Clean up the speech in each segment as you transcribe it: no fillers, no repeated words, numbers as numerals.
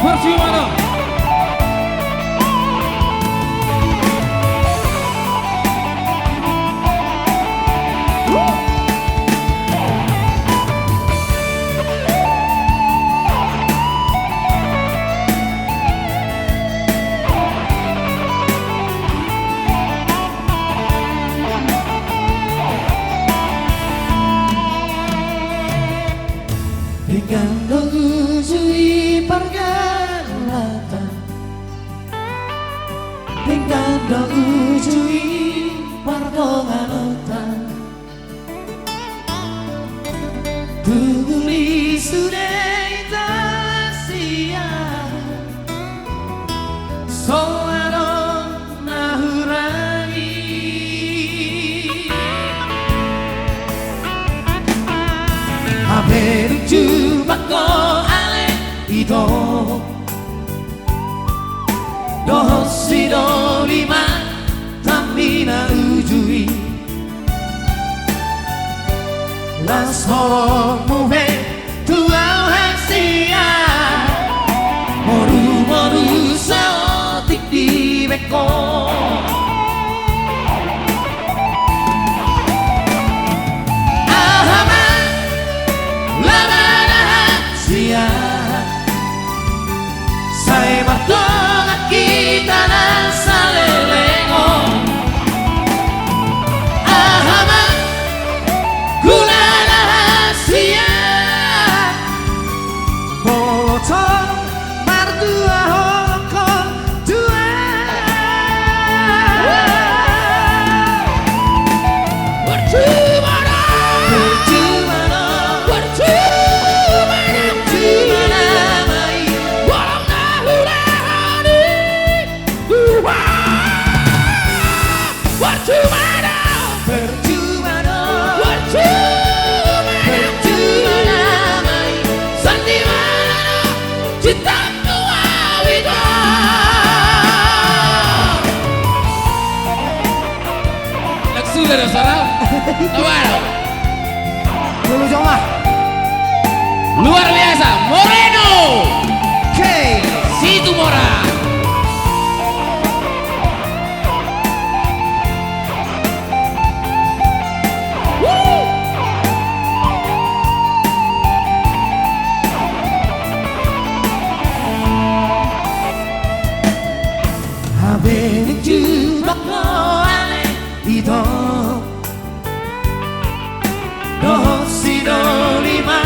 percuma dong. Ricando ujui pargalata, ricando ujui pardogalota, tuli sudai tasia, soano nahurangi, aberuju bako ale ito dosi do lima tamina ujui las holo muhe tuau hasia moru moru saotik di beko sai matong kita na sa lelego ahama guna rahasia bolotong mardua holokon dua percuma Sudah ada sarang, tahu? Dulu coba Luar biasa, Moreno, K Situ Mora. Haberuju bako ale ito dosi do lima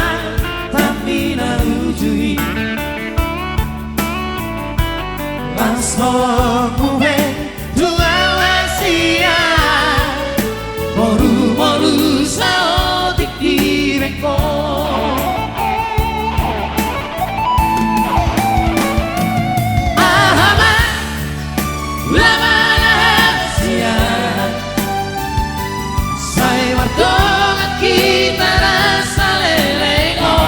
tamina ujui las holo muhe tuau hasia moru moru saotik di beko ahama lama rahasia sai martong kita rasa lelego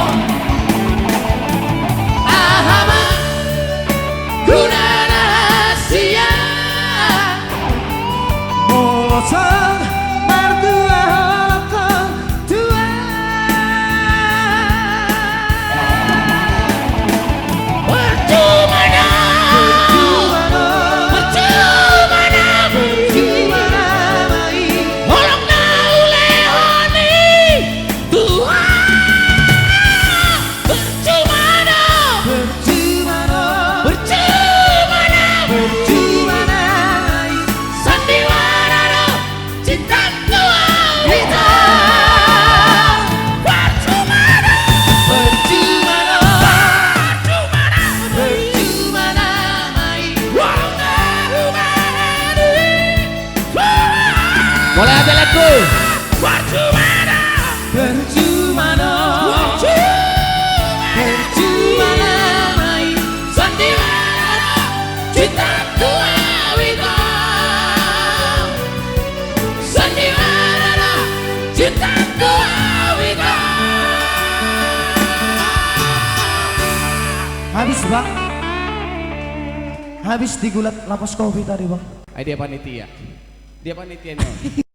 ahama guna rahasia molotong mardua holokon dua percuma Boleh ada lagu. percuma mai sandiwara cinta tua wito sandiwara cinta tua wito. Habis bang, habis digulat lapas kopi tadi bang. Dia panitia. Dia panitia nih.